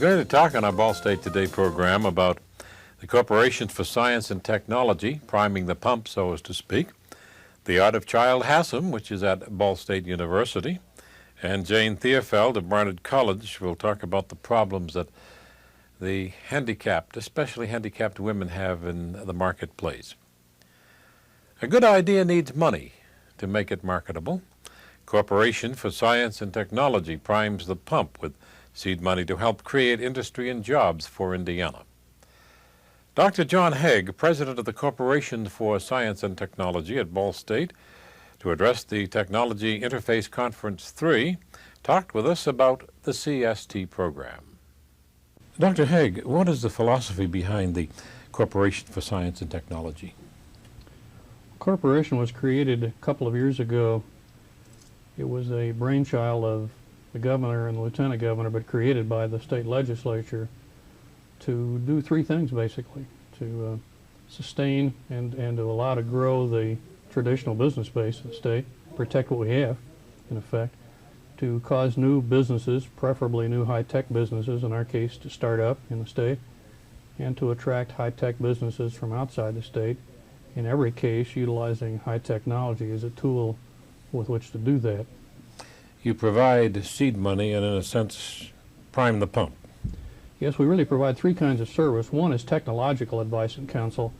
going to talk on our Ball State Today program about the Corporations for Science and Technology, priming the pump, so as to speak, the art of Childe Hassam, which is at Ball State University, and Jane Thierfeld of Barnard College will talk about the problems that the handicapped, especially handicapped women, have in the marketplace. A good idea needs money to make it marketable. Corporation for Science and Technology primes the pump with seed money to help create industry and jobs for Indiana. Dr. John Hague, president of the Corporation for Science and Technology at Ball State, to address the Technology Interface Conference 3, talked with us about the CST program. Dr. Hague, what is the philosophy behind the Corporation for Science and Technology? The corporation was created a couple of years ago. It was a brainchild of the governor and the lieutenant governor, but created by the state legislature to do three things, basically: to sustain and to allow to grow the traditional business base of the state, protect what we have, in effect, to cause new businesses, preferably new high-tech businesses, in our case, to start up in the state, and to attract high-tech businesses from outside the state, in every case utilizing high technology as a tool with which to do that. You provide seed money and, in a sense, prime the pump. Yes, we really provide three kinds of service. One is technological advice and counsel.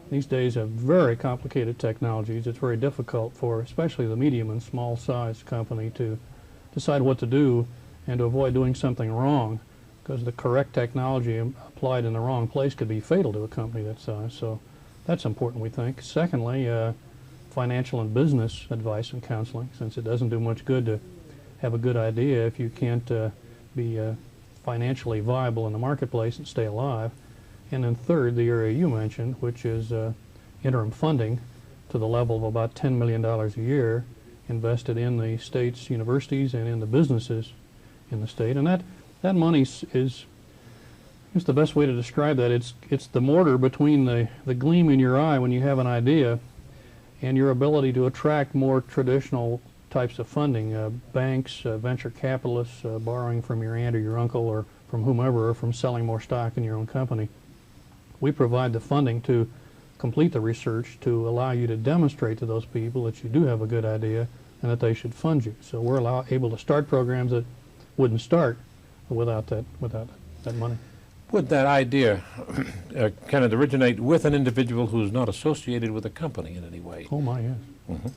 These days have very complicated technologies. It's very difficult for especially the medium and small size company to decide what to do and to avoid doing something wrong, because the correct technology applied in the wrong place could be fatal to a company that size. So that's important, we think. Secondly, financial and business advice and counseling, since it doesn't do much good to have a good idea if you can't be financially viable in the marketplace and stay alive. And then third, the area you mentioned, which is interim funding to the level of about $10 million a year invested in the state's universities and in the businesses in the state. And that money is the best way to describe that. It's the mortar between the gleam in your eye when you have an idea and your ability to attract more traditional types of funding, banks, venture capitalists, borrowing from your aunt or your uncle or from whomever, or from selling more stock in your own company. We provide the funding to complete the research to allow you to demonstrate to those people that you do have a good idea and that they should fund you. So we're able to start programs that wouldn't start without that money. Would that idea, can it originate with an individual who's not associated with a company in any way? Oh my, yes. Mm-hmm.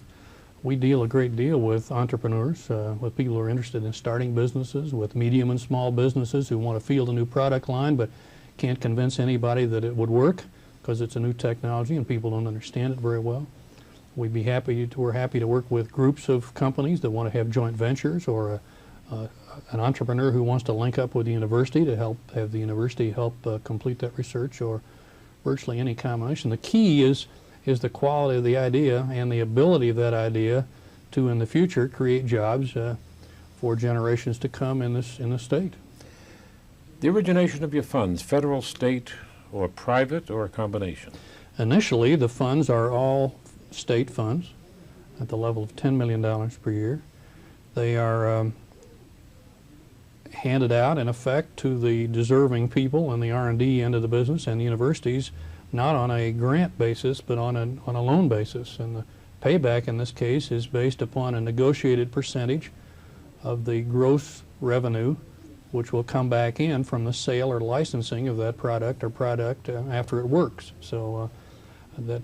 We deal a great deal with entrepreneurs, with people who are interested in starting businesses, with medium and small businesses who want to field a new product line but can't convince anybody that it would work because it's a new technology and people don't understand it very well. We're happy to work with groups of companies that want to have joint ventures, or an entrepreneur who wants to link up with the university to have the university help complete that research, or virtually any combination. The key is the quality of the idea and the ability of that idea to, in the future, create jobs for generations to come in the state. The origination of your funds, federal, state, or private, or a combination? Initially, the funds are all state funds at the level of $10 million per year. They are handed out, in effect, to the deserving people in the R&D end of the business and the universities, not on a grant basis, but on a loan basis. And the payback in this case is based upon a negotiated percentage of the gross revenue, which will come back in from the sale or licensing of that product after it works. So that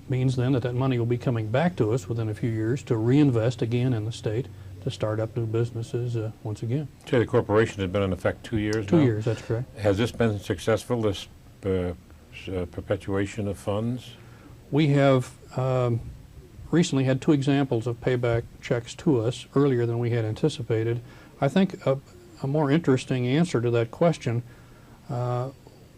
means then that money will be coming back to us within a few years to reinvest again in the state to start up new businesses once again. So the corporation has been in effect 2 years now? 2 years, that's correct. Has this been successful, this perpetuation of funds? We have recently had 2 examples of payback checks to us earlier than we had anticipated. I think a more interesting answer to that question,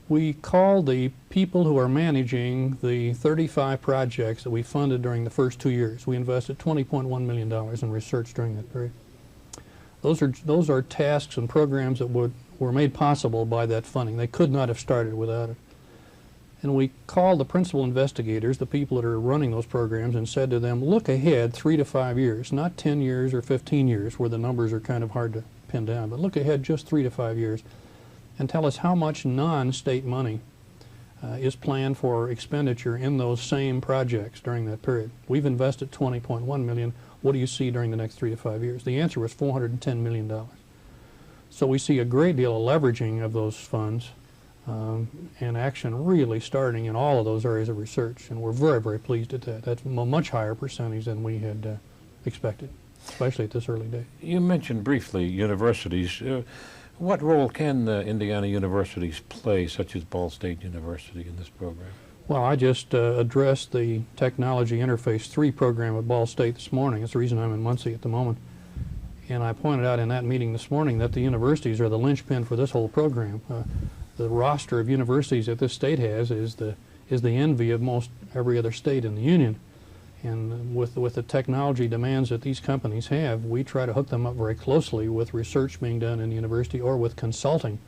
we call the people who are managing the 35 projects that we funded during the first 2 years. We invested $20.1 million in research during that period. Those are tasks and programs that were made possible by that funding. They could not have started without it. And we called the principal investigators, the people that are running those programs, and said to them, look ahead 3 to 5 years, not 10 years or 15 years where the numbers are kind of hard to pin down, but look ahead just 3 to 5 years. and tell us how much non-state money is planned for expenditure in those same projects during that period. We've invested $20.1 million. What do you see during the next 3 to 5 years? The answer was $410 million. So we see a great deal of leveraging of those funds and action really starting in all of those areas of research, and we're very, very pleased at that. That's a much higher percentage than we had expected, especially at this early day. You mentioned briefly universities. What role can Indiana universities play, such as Ball State University, in this program? Well, I just addressed the Technology Interface 3 program at Ball State this morning. It's the reason I'm in Muncie at the moment. And I pointed out in that meeting this morning that the universities are the linchpin for this whole program. The roster of universities that this state has is the envy of most every other state in the union. And with the technology demands that these companies have, we try to hook them up very closely with research being done in the university or with consulting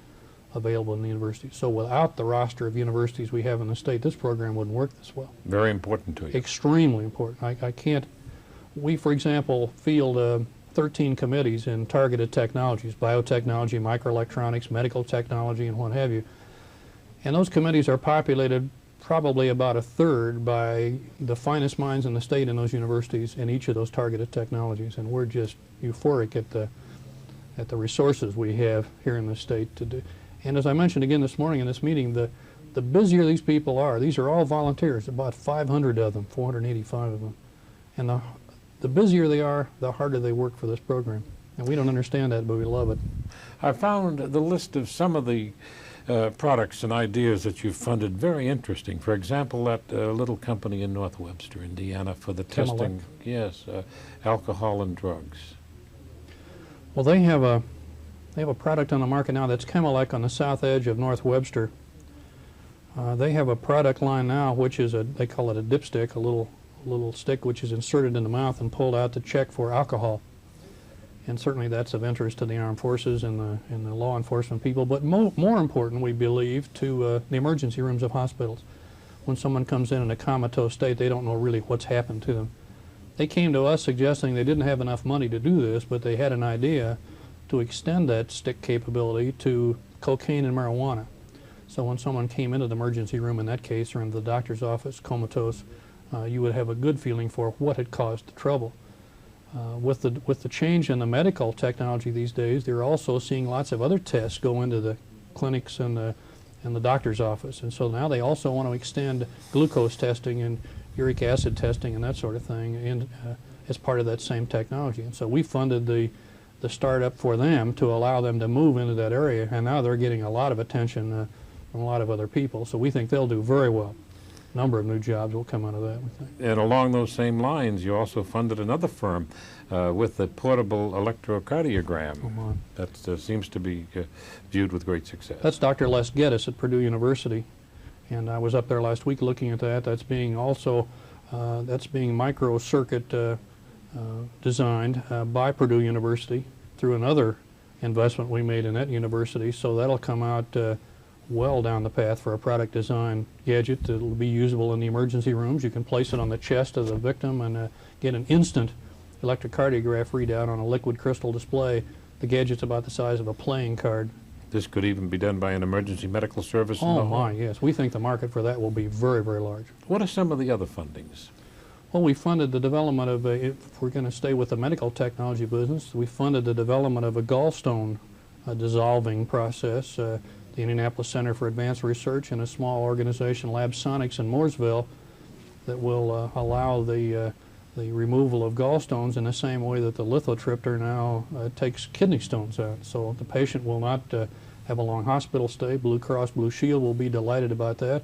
available in the university. So without the roster of universities we have in the state, this program wouldn't work this well. Very important to you. Extremely important. I can't, we, for example, field 13 committees in targeted technologies, biotechnology, microelectronics, medical technology, and what have you. And those committees are populated probably about a third by the finest minds in the state in those universities in each of those targeted technologies, and we're just euphoric at the resources we have here in the state to do. And as I mentioned again this morning in this meeting, the busier these people are, these are all volunteers, about 500 of them, 485 of them, and the busier they are, the harder they work for this program. And we don't understand that, but we love it. I found the list of some of the products and ideas that you've funded very interesting. For example, that little company in North Webster, Indiana, for the testing, yes, alcohol and drugs. Well, they have a product on the market now that's Chemelec on the south edge of North Webster. They have a product line now which is they call it a dipstick, a little stick which is inserted in the mouth and pulled out to check for alcohol. And certainly that's of interest to the armed forces and the law enforcement people, but more important, we believe, to the emergency rooms of hospitals. When someone comes in a comatose state, they don't know really what's happened to them. They came to us suggesting they didn't have enough money to do this, but they had an idea to extend that stick capability to cocaine and marijuana. So when someone came into the emergency room in that case, or into the doctor's office comatose, you would have a good feeling for what had caused the trouble. With the change in the medical technology these days, they're also seeing lots of other tests go into the clinics and the doctor's office, and so now they also want to extend glucose testing and uric acid testing and that sort of thing as part of that same technology. And so we funded the startup for them to allow them to move into that area, and now they're getting a lot of attention from a lot of other people. So we think they'll do very well. A number of new jobs will come out of that, we think. And along those same lines, you also funded another firm with the portable electrocardiogram. That seems to be viewed with great success. That's Dr. Les Geddes at Purdue University, and I was up there last week looking at that. That's being also microcircuit designed by Purdue University through another investment we made in that university. So that'll come out well down the path for a product design gadget that will be usable in the emergency rooms. You can place it on the chest of the victim and get an instant electrocardiograph readout on a liquid crystal display. The gadget's about the size of a playing card. This could even be done by an emergency medical service in the Oh home. my, yes. We think the market for that will be very, very large. What are some of the other fundings? Well, we funded the development of if we're going to stay with the medical technology business, we funded the development of a gallstone dissolving process. The Indianapolis Center for Advanced Research and a small organization, LabSonics in Mooresville, that will allow the removal of gallstones in the same way that the lithotripter now takes kidney stones out. So the patient will not have a long hospital stay. Blue Cross Blue Shield will be delighted about that,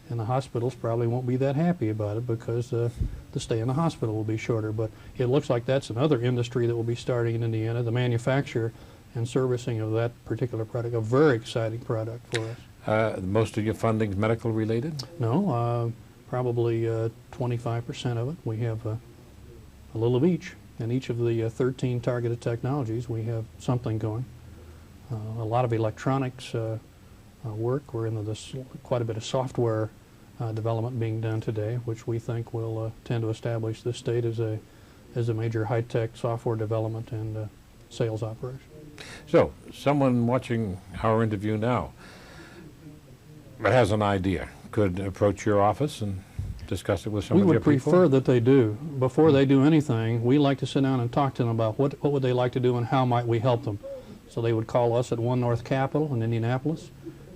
and the hospitals probably won't be that happy about it because the stay in the hospital will be shorter. But it looks like that's another industry that will be starting in Indiana, the manufacture and servicing of that particular product, a very exciting product for us. Most of your funding is medical related? No, probably 25% of it. We have a little of each. In each of the 13 targeted technologies, we have something going. A lot of electronics work. We're into this quite a bit of software development being done today, which we think will tend to establish this state as a major high-tech software development and sales operation. So, someone watching our interview now that has an idea could approach your office and discuss it with some We of your would people? prefer that they do. Before they do anything, we like to sit down and talk to them about what would they like to do and how might we help them. So they would call us at 1 North Capitol in Indianapolis.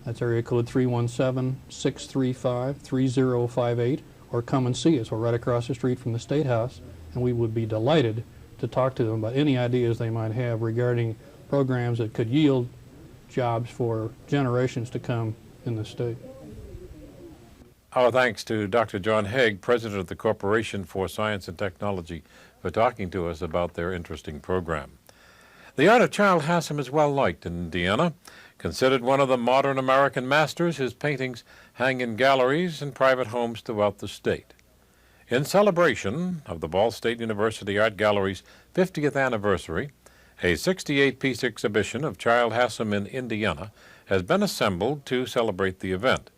That's area code 317-635-3058, or come and see us. We're right across the street from the State House, and we would be delighted to talk to them about any ideas they might have regarding programs that could yield jobs for generations to come in the state. Our thanks to Dr. John Hague, President of the Corporation for Science and Technology, for talking to us about their interesting program. The art of Childe Hassam is well liked in Indiana. Considered one of the modern American masters, his paintings hang in galleries and private homes throughout the state. In celebration of the Ball State University Art Gallery's 50th anniversary, a 68-piece exhibition of Childe Hassam in Indiana has been assembled to celebrate the event.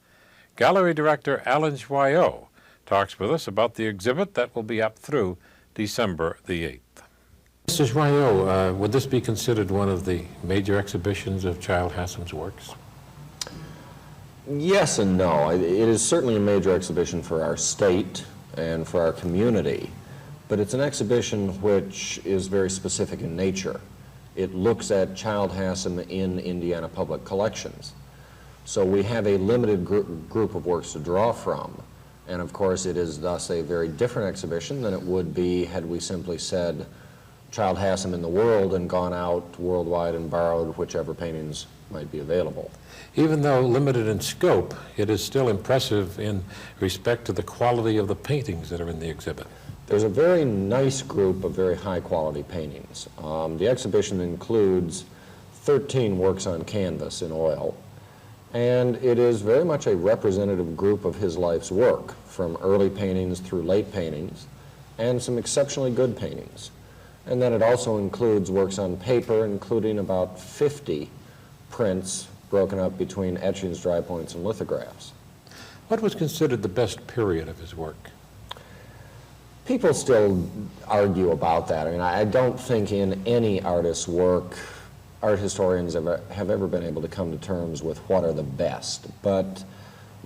Gallery Director Alain G talks with us about the exhibit that will be up through December the 8th. Mr. Joyaux, would this be considered one of the major exhibitions of Childe Hassam's works? Yes and no. It is certainly a major exhibition for our state and for our community, but it's an exhibition which is very specific in nature. It looks at Childe Hassam in Indiana public collections. So we have a limited group of works to draw from, and of course it is thus a very different exhibition than it would be had we simply said Childe Hassam in the world and gone out worldwide and borrowed whichever paintings might be available. Even though limited in scope, it is still impressive in respect to the quality of the paintings that are in the exhibit. There's a very nice group of very high-quality paintings. The exhibition includes 13 works on canvas in oil, and it is very much a representative group of his life's work, from early paintings through late paintings, and some exceptionally good paintings. And then it also includes works on paper, including about 50 prints broken up between etchings, dry points, and lithographs. What was considered the best period of his work? People still argue about that. I mean, I don't think in any artist's work art historians have ever been able to come to terms with what are the best. But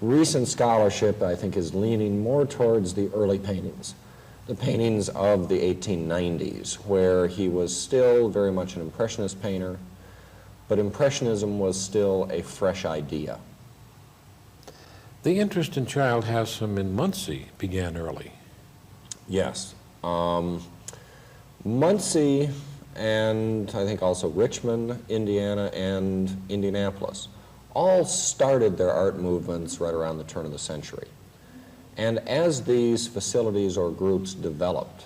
recent scholarship, I think, is leaning more towards the early paintings, the paintings of the 1890s, where he was still very much an Impressionist painter, but Impressionism was still a fresh idea. The interest in Childe Hassam in Muncie began early. Yes. Muncie and I think also Richmond, Indiana, and Indianapolis all started their art movements right around the turn of the century. And as these facilities or groups developed,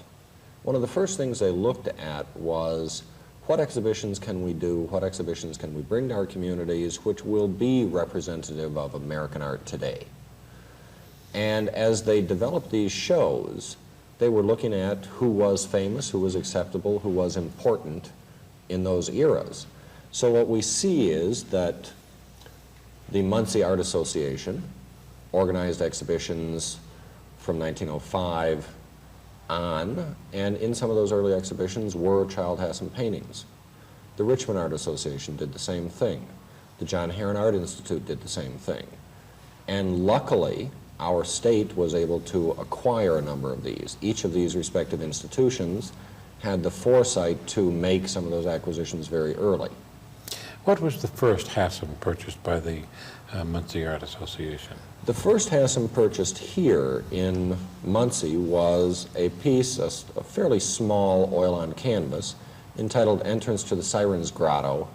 one of the first things they looked at was what exhibitions can we do, what exhibitions can we bring to our communities which will be representative of American art today. And as they developed these shows, they were looking at who was famous, who was acceptable, who was important in those eras. So what we see is that the Muncie Art Association organized exhibitions from 1905 on, and in some of those early exhibitions were Childe Hassam paintings. The Richmond Art Association did the same thing. The John Hague Art Institute did the same thing. And luckily, our state was able to acquire a number of these. Each of these respective institutions had the foresight to make some of those acquisitions very early. What was the first Hassam purchased by the Muncie Art Association? The first Hassam purchased here in Muncie was a piece, a fairly small oil on canvas, entitled Entrance to the Siren's Grotto,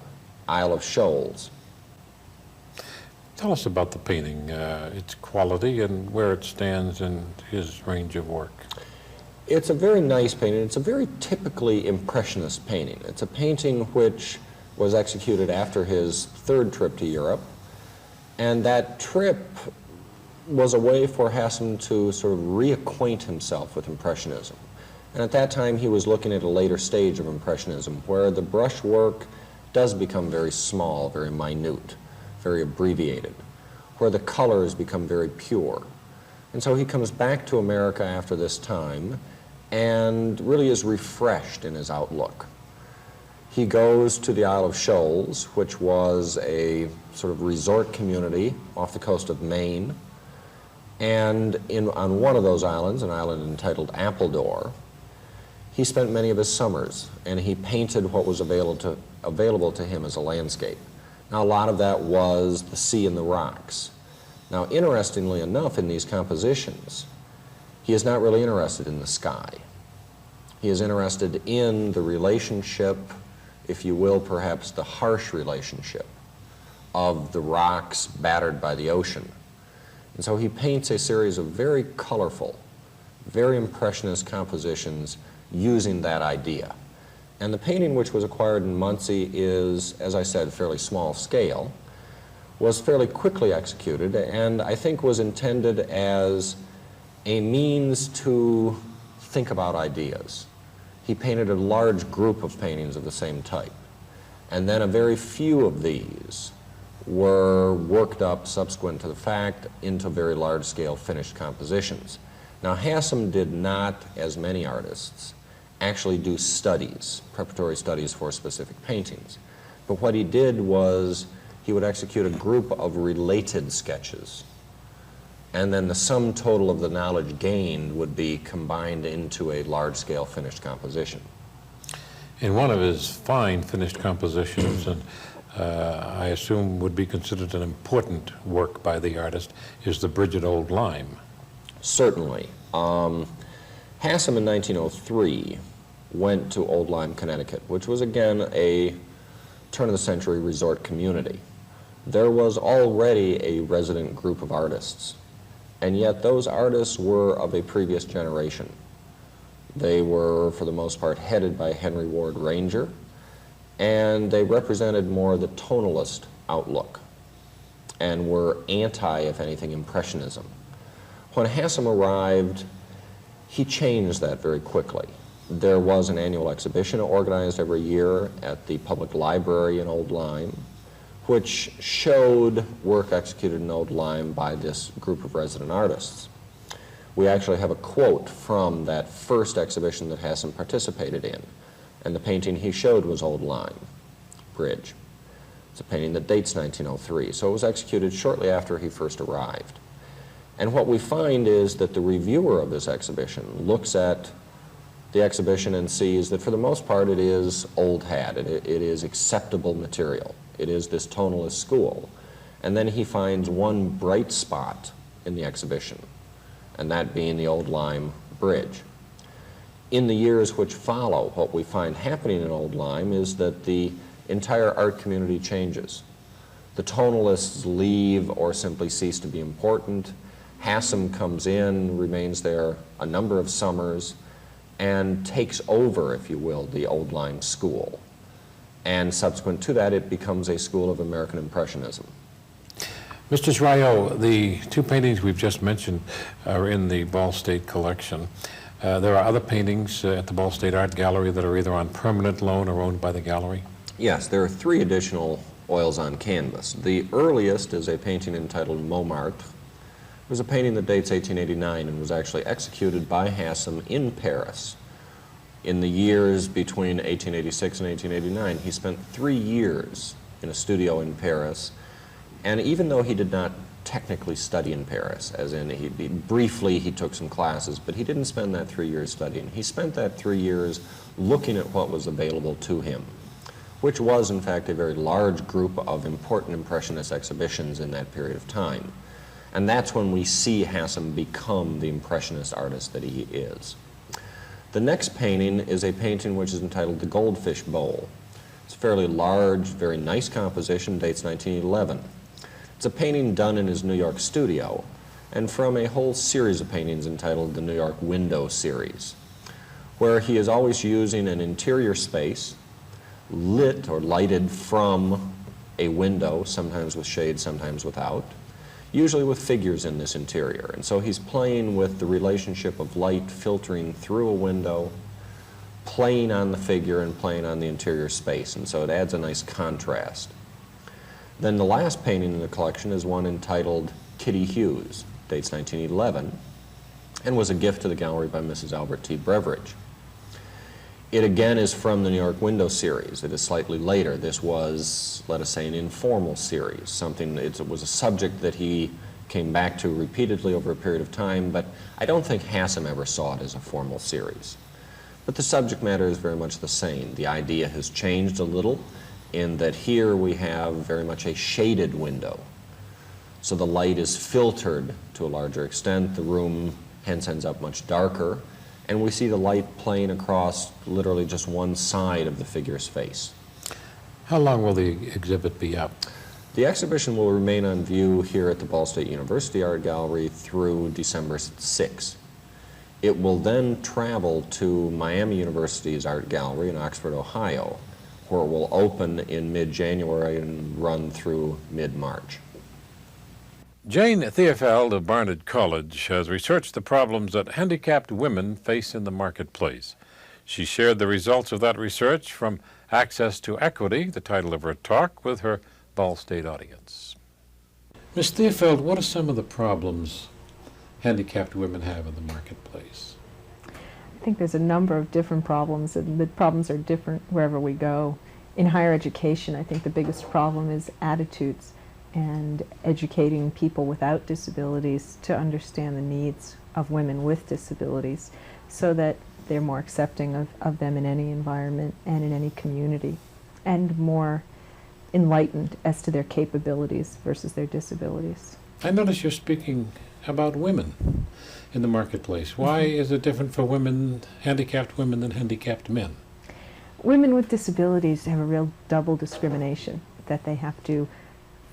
Isle of Shoals. Tell us about the painting, its quality and where it stands in his range of work. It's a very nice painting. It's a very typically Impressionist painting. It's a painting which was executed after his third trip to Europe, and that trip was a way for Hassam to sort of reacquaint himself with Impressionism. And at that time he was looking at a later stage of Impressionism where the brushwork does become very small, very minute, very abbreviated, where the colors become very pure. And so he comes back to America after this time and really is refreshed in his outlook. he goes to the Isle of Shoals, which was a sort of resort community off the coast of Maine. And on one of those islands, an island entitled Appledore, he spent many of his summers, and he painted what was available to him as a landscape. Now, a lot of that was the sea and the rocks. Now, interestingly enough, in these compositions, he is not really interested in the sky. He is interested in the relationship, if you will, perhaps the harsh relationship of the rocks battered by the ocean. And so he paints a series of very colorful, very impressionist compositions using that idea. And the painting, which was acquired in Muncie, is, as I said, fairly small scale, was fairly quickly executed, and I think was intended as a means to think about ideas. He painted a large group of paintings of the same type, and then a very few of these were worked up subsequent to the fact into very large-scale finished compositions. Now, Hassam did not, as many artists, actually do studies, preparatory studies for specific paintings. But what he did was he would execute a group of related sketches, and then the sum total of the knowledge gained would be combined into a large-scale finished composition. In one of his fine finished compositions, and I assume would be considered an important work by the artist, is the Bridge at Old Lyme. Certainly. Hassam in 1903 went to Old Lyme, Connecticut, which was again a turn-of-the-century resort community. There was already a resident group of artists, and yet those artists were of a previous generation. They were, for the most part, headed by Henry Ward Ranger, and they represented more the tonalist outlook and were anti, if anything, Impressionism. When Hassam arrived, he changed that very quickly. There was an annual exhibition organized every year at the public library in Old Lyme, which showed work executed in Old Lyme by this group of resident artists. We actually have a quote from that first exhibition that Hassam participated in, and the painting he showed was Old Lyme Bridge. It's a painting that dates 1903, so it was executed shortly after he first arrived. And what we find is that the reviewer of this exhibition looks at the exhibition and sees that for the most part it is old hat, it is acceptable material, it is this tonalist school. And then he finds one bright spot in the exhibition, and that being the Old Lyme Bridge. In the years which follow, what we find happening in Old Lyme is that the entire art community changes. The tonalists leave or simply cease to be important. Hassam comes in, remains there a number of summers, and takes over, if you will, the Old Lyme school. And subsequent to that, it becomes a school of American Impressionism. Mr. Joyaux, the two paintings we've just mentioned are in the Ball State collection. There are other paintings at the Ball State Art Gallery that are either on permanent loan or owned by the gallery? Yes, there are 3 additional oils on canvas. The earliest is a painting entitled Montmartre. It was a painting that dates 1889 and was actually executed by Hassam in Paris. In the years between 1886 and 1889, he spent 3 years in a studio in Paris, and even though he did not technically study in Paris, as in briefly he took some classes, but he didn't spend that 3 years studying. He spent that 3 years looking at what was available to him, which was in fact a very large group of important Impressionist exhibitions in that period of time. And that's when we see Hassam become the Impressionist artist that he is. The next painting is a painting which is entitled The Goldfish Bowl. It's a fairly large, very nice composition, dates 1911. It's a painting done in his New York studio, and from a whole series of paintings entitled the New York Window Series, where he is always using an interior space, lit or lighted from a window, sometimes with shade, sometimes without, usually with figures in this interior. And so he's playing with the relationship of light filtering through a window, playing on the figure and playing on the interior space, and so it adds a nice contrast. Then the last painting in the collection is one entitled Kitty Hughes, dates 1911, and was a gift to the gallery by Mrs. Albert T. Beveridge. It again is from the New York Window series. It is slightly later. This was, let us say, an informal series, something, it was a subject that he came back to repeatedly over a period of time, but I don't think Hassam ever saw it as a formal series. But the subject matter is very much the same. The idea has changed a little in that here we have very much a shaded window. So the light is filtered to a larger extent. The room hence ends up much darker, and we see the light playing across literally just one side of the figure's face. How long will the exhibit be up? The exhibition will remain on view here at the Ball State University Art Gallery through December 6. It will then travel to Miami University's Art Gallery in Oxford, Ohio, where it will open in mid-January and run through mid-March. Jane Thierfeld of Barnard College has researched the problems that handicapped women face in the marketplace. She shared the results of that research from Access to Equity, the title of her talk, with her Ball State audience. Ms. Thierfeld, what are some of the problems handicapped women have in the marketplace? I think there's a number of different problems, and the problems are different wherever we go. In higher education, I think the biggest problem is attitudes and educating people without disabilities to understand the needs of women with disabilities so that they're more accepting of them in any environment and in any community, and more enlightened as to their capabilities versus their disabilities. I notice you're speaking about women in the marketplace. Why is it different for women, handicapped women, than handicapped men? Women with disabilities have a real double discrimination that they have to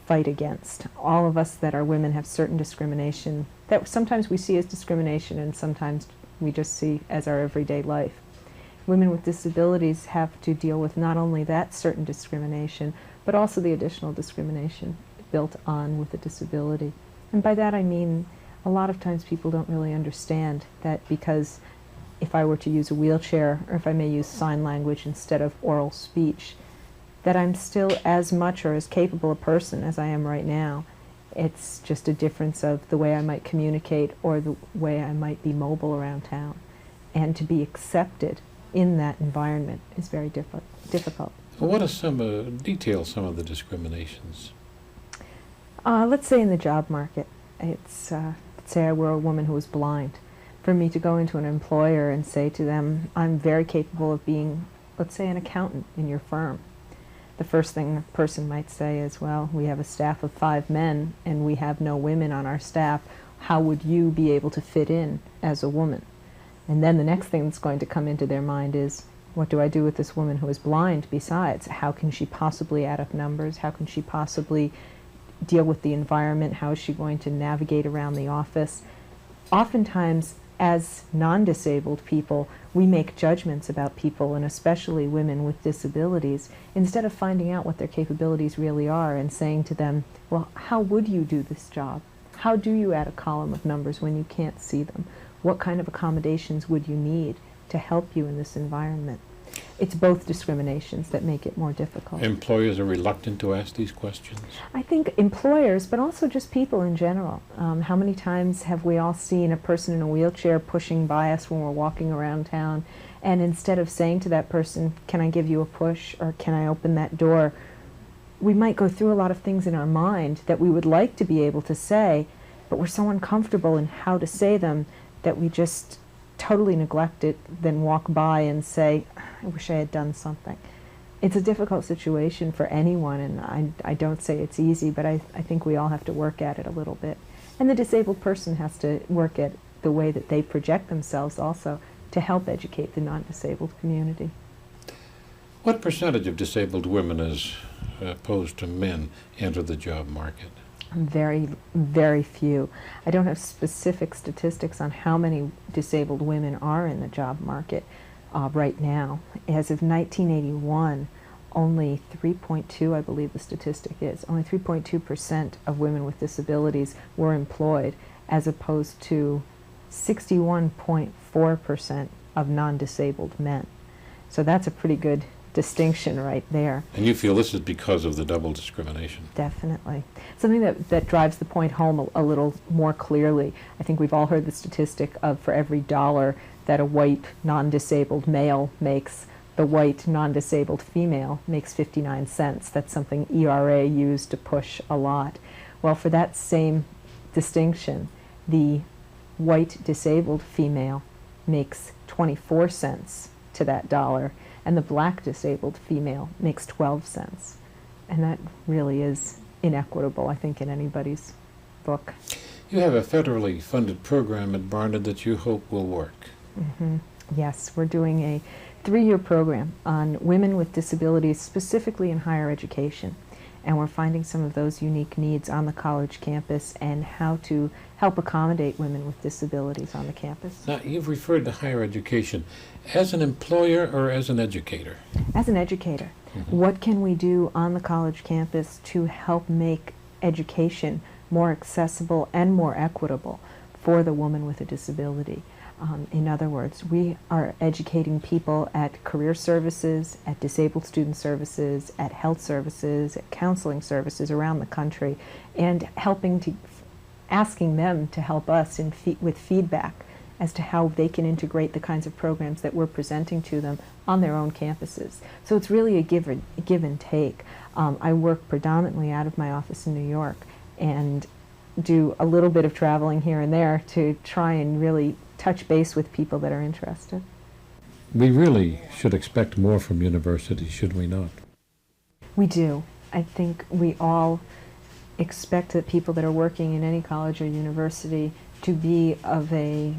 fight against. All of us that are women have certain discrimination that sometimes we see as discrimination and sometimes we just see as our everyday life. Women with disabilities have to deal with not only that certain discrimination, but also the additional discrimination built on with a disability. And by that I mean a lot of times people don't really understand that because if I were to use a wheelchair, or if I may use sign language instead of oral speech, that I'm still as much or as capable a person as I am right now. It's just a difference of the way I might communicate or the way I might be mobile around town. And to be accepted in that environment is very difficult. Well, what are some, detail some of the discriminations? Let's say in the job market, it's, let's say I were a woman who was blind. For me to go into an employer and say to them, I'm very capable of being, let's say, an accountant in your firm. The first thing a person might say is, well, we have a staff of 5 men and we have no women on our staff. How would you be able to fit in as a woman? And then the next thing that's going to come into their mind is, what do I do with this woman who is blind besides? How can she possibly add up numbers? How can she possibly deal with the environment? How is she going to navigate around the office? Oftentimes, as non-disabled people, we make judgments about people, and especially women with disabilities, instead of finding out what their capabilities really are and saying to them, well, how would you do this job? How do you add a column of numbers when you can't see them? What kind of accommodations would you need to help you in this environment? It's both discriminations that make it more difficult. Employers are reluctant to ask these questions? I think employers, but also just people in general. How many times have we all seen a person in a wheelchair pushing by us when we're walking around town, and instead of saying to that person, can I give you a push, or can I open that door, we might go through a lot of things in our mind that we would like to be able to say, but we're so uncomfortable in how to say them that we just totally neglect it, then walk by and say, I wish I had done something. It's a difficult situation for anyone, and I don't say it's easy, but I think we all have to work at it a little bit. And the disabled person has to work at the way that they project themselves also to help educate the non-disabled community. What percentage of disabled women as opposed to men enter the job market? Very, very few. I don't have specific statistics on how many disabled women are in the job market right now. As of 1981, only 3.2, I believe the statistic is, only 3.2% of women with disabilities were employed, as opposed to 61.4% of non-disabled men. So that's a pretty good distinction right there. And you feel this is because of the double discrimination? Definitely. Something that drives the point home a little more clearly. I think we've all heard the statistic of for every dollar that a white non-disabled male makes, the white non-disabled female makes 59 cents. That's something ERA used to push a lot. Well, for that same distinction, the white disabled female makes 24 cents to that dollar, and the black disabled female makes 12 cents. And that really is inequitable, I think, in anybody's book. You have a federally funded program at Barnard that you hope will work. Yes, we're doing a 3-year program on women with disabilities, specifically in higher education. And we're finding some of those unique needs on the college campus and how to help accommodate women with disabilities on the campus. Now, you've referred to higher education. As an employer or as an educator? As an educator, what can we do on the college campus to help make education more accessible and more equitable for the woman with a disability? In other words, we are educating people at career services, at disabled student services, at health services, at counseling services around the country, and asking them to help us with feedback as to how they can integrate the kinds of programs that we're presenting to them on their own campuses. So it's really a give and take. I work predominantly out of my office in New York and do a little bit of traveling here and there to try and really touch base with people that are interested. We really should expect more from universities, should we not? We do. I think we all expect that people that are working in any college or university to be an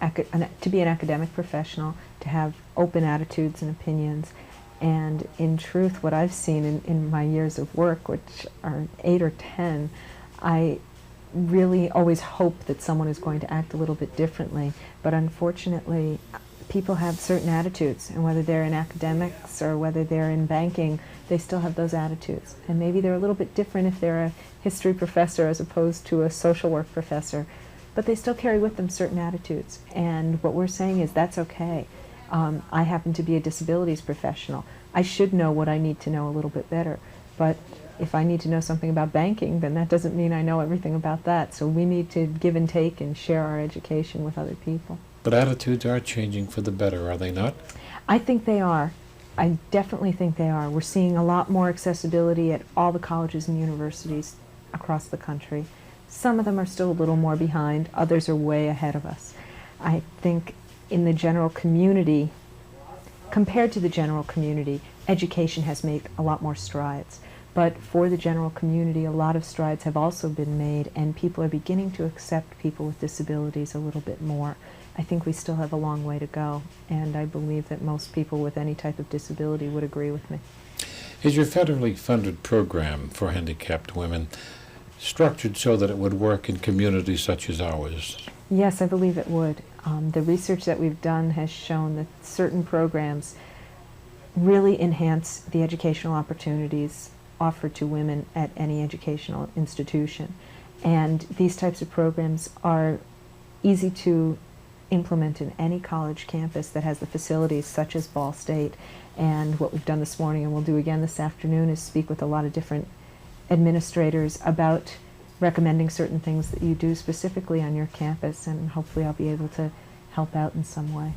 academic professional, to have open attitudes and opinions. And in truth, what I've seen in my years of work, which are 8 or 10, I really always hope that someone is going to act a little bit differently, but unfortunately people have certain attitudes, and whether they're in academics or whether they're in banking, they still have those attitudes. And maybe they're a little bit different if they're a history professor as opposed to a social work professor, but they still carry with them certain attitudes. And what we're saying is that's okay. I happen to be a disabilities professional. I should know what I need to know a little bit better, but if I need to know something about banking, then that doesn't mean I know everything about that. So we need to give and take and share our education with other people. But attitudes are changing for the better, are they not? I think they are. I definitely think they are. We're seeing a lot more accessibility at all the colleges and universities across the country. Some of them are still a little more behind. Others are way ahead of us. I think in the general community, compared to the general community, education has made a lot more strides. But for the general community, a lot of strides have also been made, and people are beginning to accept people with disabilities a little bit more. I think we still have a long way to go, and I believe that most people with any type of disability would agree with me. Is your federally funded program for handicapped women structured so that it would work in communities such as ours? Yes, I believe it would. The research that we've done has shown that certain programs really enhance the educational opportunities offered to women at any educational institution. And these types of programs are easy to implement in any college campus that has the facilities such as Ball State. And what we've done this morning and we'll do again this afternoon is speak with a lot of different administrators about recommending certain things that you do specifically on your campus, and hopefully I'll be able to help out in some way.